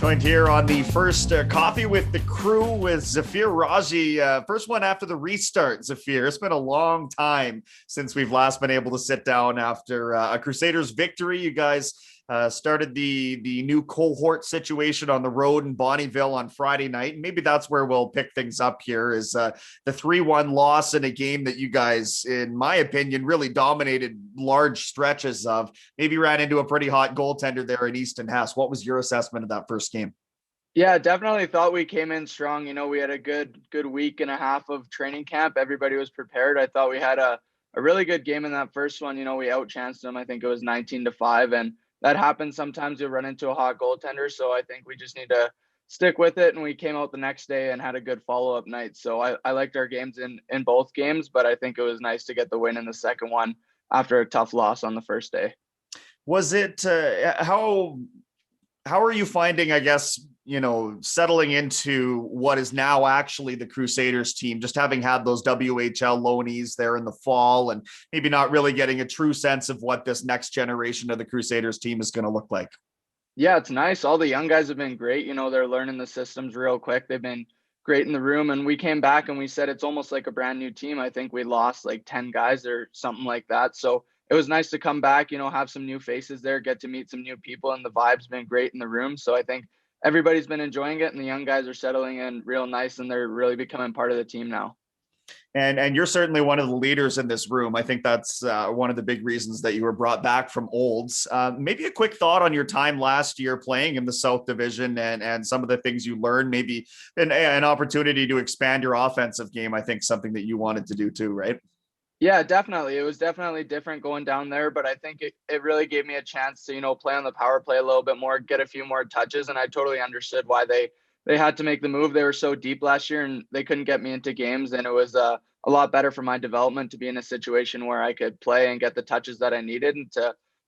Joined here on the first Coffee with the Crew with Zafir, Rawji. First one after the restart, Zafir. It's been a long time since we've last been able to sit down after a Crusaders victory. You guys started the new cohort situation on the road in Bonnyville on Friday night. And maybe that's where we'll pick things up here is the 3-1 loss in a game that you guys, in my opinion, really dominated large stretches of. Maybe ran into a pretty hot goaltender there in Easton Hess. What was your assessment of that first game? Yeah, definitely thought we came in strong. We had a good week and a half of training camp. Everybody was prepared. I thought we had a really good game in that first one. We outchanced them. I think it was 19-5. And that happens sometimes. You run into a hot goaltender. So I think we just need to stick with it. And we came out the next day and had a good follow-up night. So I liked our games in both games, but I think it was nice to get the win in the second one after a tough loss on the first day. Was it how are you finding, I guess, settling into what is now actually the Crusaders team, just having had those WHL loanies there in the fall and maybe not really getting a true sense of what this next generation of the Crusaders team is going to look like? Yeah, it's nice. All the young guys have been great. They're learning the systems real quick. They've been great in the room. And we came back and we said it's almost like a brand new team. I think we lost like 10 guys or something like that. So it was nice to come back, have some new faces there, get to meet some new people, and the vibe's been great in the room. So I think everybody's been enjoying it, and the young guys are settling in real nice, and they're really becoming part of the team now. And you're certainly one of the leaders in this room. I think that's one of the big reasons that you were brought back from Olds. Maybe a quick thought on your time last year playing in the South Division and some of the things you learned, maybe an opportunity to expand your offensive game. I think something that you wanted to do too, right? Yeah, definitely. It was definitely different going down there, but I think it really gave me a chance to, play on the power play a little bit more, get a few more touches. And I totally understood why they had to make the move. They were so deep last year and they couldn't get me into games. And it was a lot better for my development to be in a situation where I could play and get the touches that I needed. And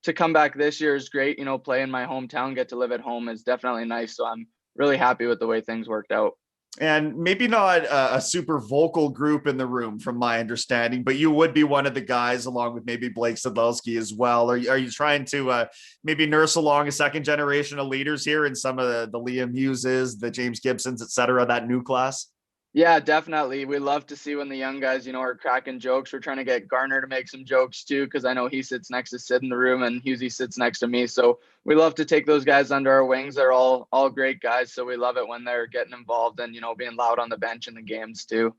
to come back this year is great. Play in my hometown, get to live at home is definitely nice. So I'm really happy with the way things worked out. And maybe not a super vocal group in the room, from my understanding, but you would be one of the guys, along with maybe Blake Sadlowski as well. Are you trying to maybe nurse along a second generation of leaders here in some of the Liam Hugheses, the James Gibsons, et cetera, that new class? Yeah, definitely. We love to see when the young guys, are cracking jokes. We're trying to get Garner to make some jokes too, because I know he sits next to Sid in the room and Husey sits next to me. So we love to take those guys under our wings. They're all great guys. So we love it when they're getting involved and, being loud on the bench in the games too.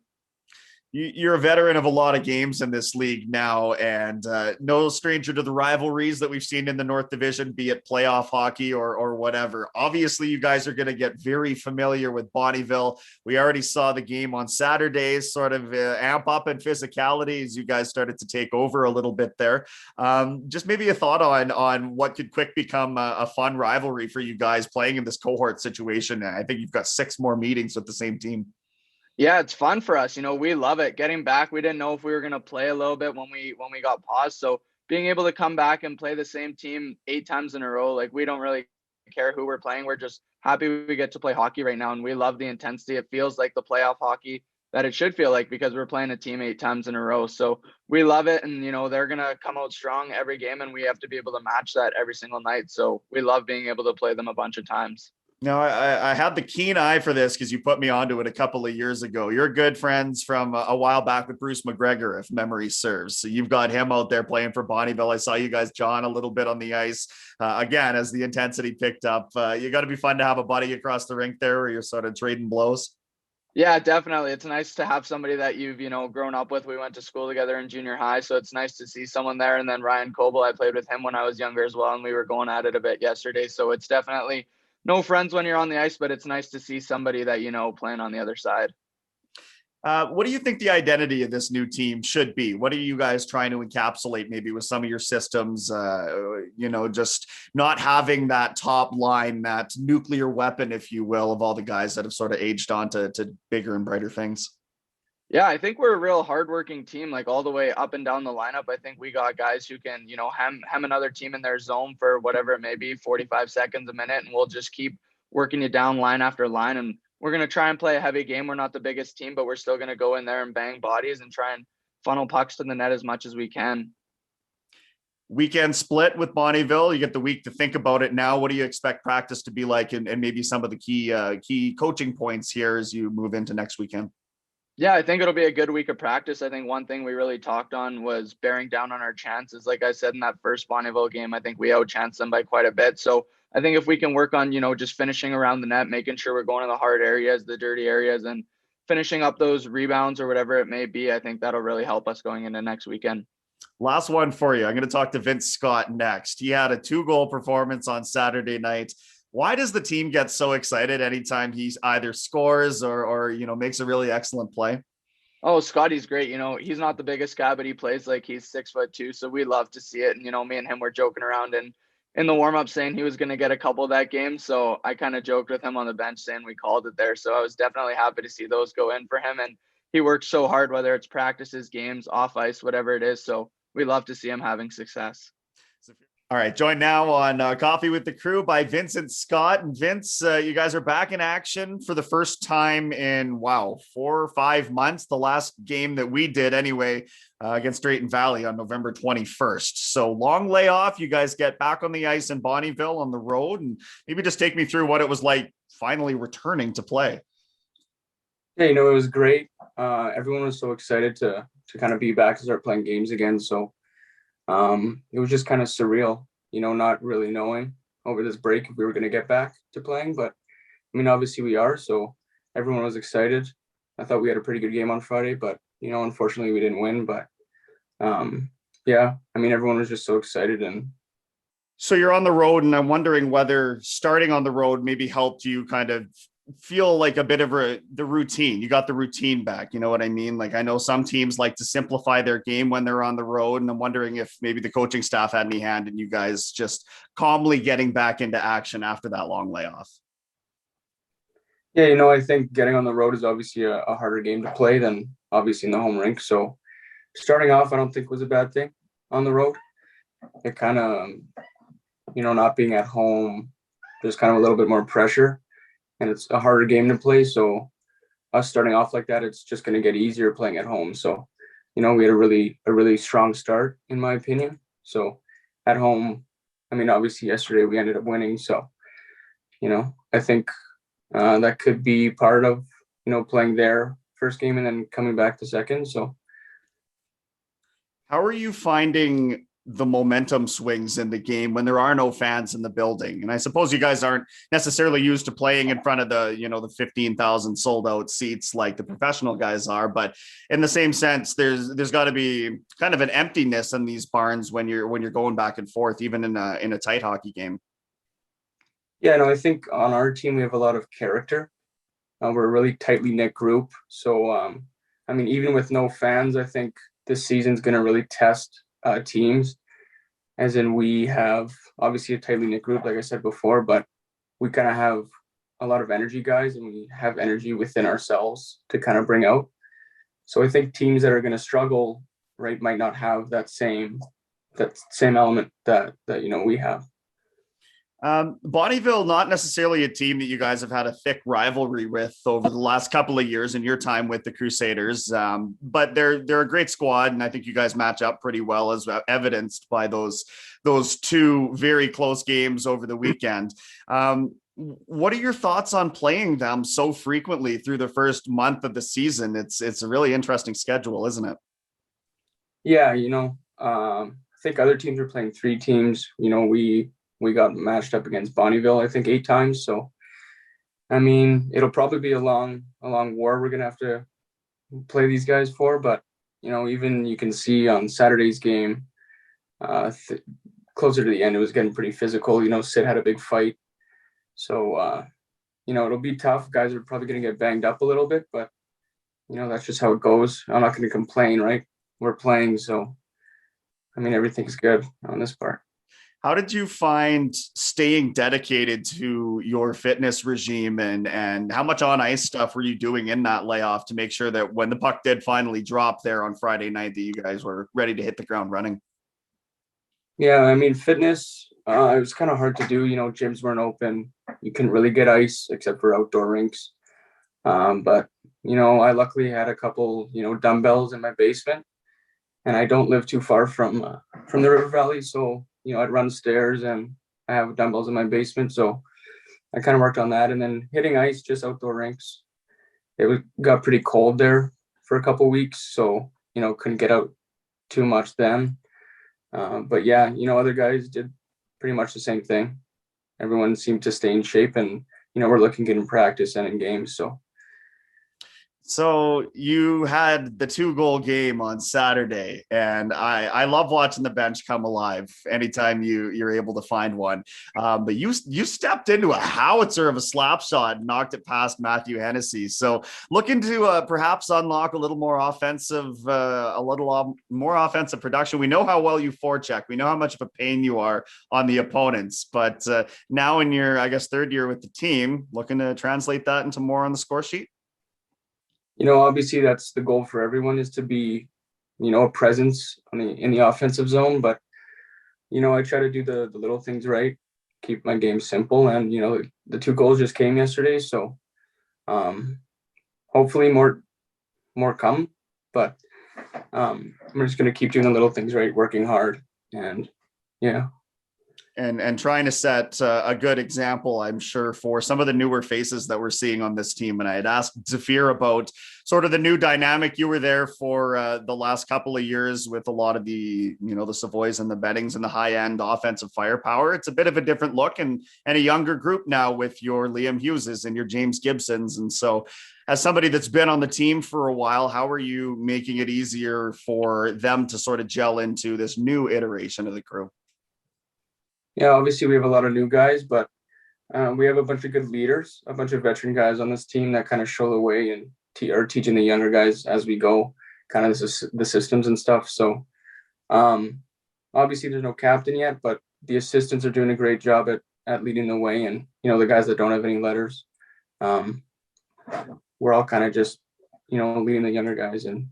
You're a veteran of a lot of games in this league now, and no stranger to the rivalries that we've seen in the North Division, be it playoff hockey or whatever. Obviously, you guys are going to get very familiar with Bonnyville. We already saw the game on Saturdays sort of amp up in physicality as you guys started to take over a little bit there. Just maybe a thought on what could quick become a fun rivalry for you guys playing in this cohort situation. I think you've got 6 more meetings with the same team. Yeah, it's fun for us. We love it. Getting back, we didn't know if we were going to play a little bit when we got paused. So being able to come back and play the same team 8 times in a row, like we don't really care who we're playing. We're just happy we get to play hockey right now. And we love the intensity. It feels like the playoff hockey that it should feel like, because we're playing a team 8 times in a row. So we love it. And, they're going to come out strong every game, and we have to be able to match that every single night. So we love being able to play them a bunch of times. No, I had the keen eye for this because you put me onto it a couple of years ago. You're good friends from a while back with Bruce McGregor, if memory serves. So you've got him out there playing for Bonnyville. I saw you guys, John, a little bit on the ice. Again, as the intensity picked up, you got to be fun to have a buddy across the rink there where you're sort of trading blows. Yeah, definitely. It's nice to have somebody that you've, grown up with. We went to school together in junior high, so it's nice to see someone there. And then Ryan Coble, I played with him when I was younger as well, and we were going at it a bit yesterday. So it's definitely no friends when you're on the ice, but it's nice to see somebody that playing on the other side. What do you think the identity of this new team should be? What are you guys trying to encapsulate maybe with some of your systems? Just not having that top line, that nuclear weapon, if you will, of all the guys that have sort of aged on to bigger and brighter things. Yeah, I think we're a real hardworking team, like all the way up and down the lineup. I think we got guys who can, hem another team in their zone for whatever it may be, 45 seconds, a minute, and we'll just keep working you down line after line. And we're going to try and play a heavy game. We're not the biggest team, but we're still going to go in there and bang bodies and try and funnel pucks to the net as much as we can. weekend split with Bonnyville. You get the week to think about it now. What do you expect practice to be like, and maybe some of the key coaching points here as you move into next weekend? Yeah, I think it'll be a good week of practice. I think one thing we really talked on was bearing down on our chances. Like I said in that first Bonnyville game, I think we outchanced them by quite a bit. So I think if we can work on, just finishing around the net, making sure we're going to the hard areas, the dirty areas, and finishing up those rebounds or whatever it may be, I think that'll really help us going into next weekend. Last one for you. I'm going to talk to Vince Scott next. He had a 2-goal performance on Saturday night. Why does the team get so excited anytime he either scores or makes a really excellent play? Oh, Scotty's great. He's not the biggest guy, but he plays like he's 6'2". So we love to see it. And, me and him were joking around and in the warm up saying he was going to get a couple that game. So I kind of joked with him on the bench saying we called it there. So I was definitely happy to see those go in for him. And he works so hard, whether it's practices, games, off ice, whatever it is. So we love to see him having success. All right, joined now on Coffee with the Crew by Vincent Scott. And Vince, you guys are back in action for the first time in, 4 or 5 months. The last game that we did anyway against Drayton Valley on November 21st. So long layoff. You guys get back on the ice in Bonnyville on the road. And maybe just take me through what it was like finally returning to play. Yeah, it was great. Everyone was so excited to kind of be back and start playing games again. So it was just kind of surreal, not really knowing over this break if we were going to get back to playing. But obviously we are. So everyone was excited. I thought we had a pretty good game on Friday, but unfortunately we didn't win. But everyone was just so excited. And so you're on the road, and I'm wondering whether starting on the road maybe helped you kind of feel like a bit of the routine. You got the routine back. You know what I mean? Like, I know some teams like to simplify their game when they're on the road, and I'm wondering if maybe the coaching staff had any hand in you guys just calmly getting back into action after that long layoff. Yeah, I think getting on the road is obviously a harder game to play than obviously in the home rink. So starting off, I don't think was a bad thing on the road. It kind of, not being at home, there's kind of a little bit more pressure. And it's a harder game to play. So us starting off like that, it's just going to get easier playing at home. So, we had a really strong start, in my opinion. So at home, obviously yesterday we ended up winning. So, I think that could be part of, playing their first game and then coming back to second. So how are you finding the momentum swings in the game when there are no fans in the building? And I suppose you guys aren't necessarily used to playing in front of the 15,000 sold out seats like the professional guys are, but in the same sense, there's got to be kind of an emptiness in these barns when you're going back and forth, even in a tight hockey game. Yeah, no, I think on our team, we have a lot of character. We're a really tightly knit group. So, even with no fans, I think this season's going to really test teams, as in we have obviously a tightly knit group, like I said before, but we kind of have a lot of energy guys, and we have energy within ourselves to kind of bring out. So I think teams that are going to struggle, right, might not have that same element that we have. Bonnyville, not necessarily a team that you guys have had a thick rivalry with over the last couple of years in your time with the Crusaders, but they're a great squad, and I think you guys match up pretty well, as evidenced by those 2 very close games over the weekend. What are your thoughts on playing them so frequently through the first month of the season? It's a really interesting schedule, isn't it? Yeah, I think other teams are playing 3 teams. We got matched up against Bonnyville, I think 8 times. So, it'll probably be a long war we're going to have to play these guys for. But, even you can see on Saturday's game, closer to the end, it was getting pretty physical. Sid had a big fight. So, it'll be tough. Guys are probably going to get banged up a little bit, but, that's just how it goes. I'm not going to complain, right? We're playing. So, everything's good on this part. How did you find staying dedicated to your fitness regime, and how much on ice stuff were you doing in that layoff to make sure that when the puck did finally drop there on Friday night, that you guys were ready to hit the ground running? Yeah, fitness, it was kind of hard to do. Gyms weren't open. You couldn't really get ice except for outdoor rinks. But, I luckily had a couple, dumbbells in my basement. and I don't live too far from the river valley. So, I'd run stairs, and I have dumbbells in my basement. So I kind of worked on that, and then hitting ice, just outdoor rinks. Got pretty cold there for a couple weeks. So, couldn't get out too much then. But yeah, other guys did pretty much the same thing. Everyone seemed to stay in shape, and, we're looking good in practice and in games. So you had the 2-goal game on Saturday, and I love watching the bench come alive anytime you're able to find one. But you stepped into a howitzer of a slap shot and knocked it past Matthew Hennessy. So looking to perhaps unlock a little more offensive production. We know how well you forecheck. We know how much of a pain you are on the opponents. But now in your, I guess, third year with the team, looking to translate that into more on the score sheet. Obviously that's the goal for everyone, is to be, a presence in the offensive zone. But, I try to do the little things right, keep my game simple. And, the 2 goals just came yesterday. So hopefully more come. But I'm just going to keep doing the little things right, working hard. And yeah. And trying to set a good example, I'm sure, for some of the newer faces that we're seeing on this team. And I had asked Zafir about sort of the new dynamic. You were there for the last couple of years with a lot of the, the Savoys and the Beddings and the high end offensive firepower. It's a bit of a different look and a younger group now with your Liam Hugheses and your James Gibsons. And so as somebody that's been on the team for a while, how are you making it easier for them to sort of gel into this new iteration of the crew? Yeah, obviously we have a lot of new guys, but we have a bunch of good leaders, a bunch of veteran guys on this team that kind of show the way and are teaching the younger guys as we go, kind of the systems and stuff. So obviously there's no captain yet, but the assistants are doing a great job at leading the way. And, the guys that don't have any letters, we're all kind of just, leading the younger guys and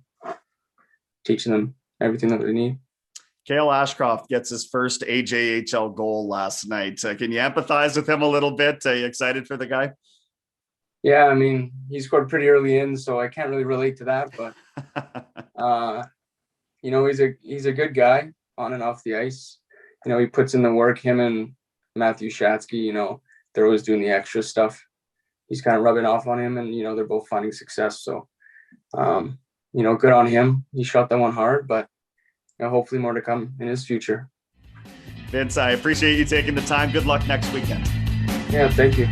teaching them everything that they need. Cale Ashcroft gets his first AJHL goal last night. Can you empathize with him a little bit? Are you excited for the guy? Yeah, I mean, he scored pretty early in, so I can't really relate to that. But, he's a good guy on and off the ice. He puts in the work. Him and Matthew Shatsky, they're always doing the extra stuff. He's kind of rubbing off on him, and, they're both finding success. So, good on him. He shot that one hard, but hopefully more to come in his future. Vince, I appreciate you taking the time. Good luck next weekend. Yeah, thank you.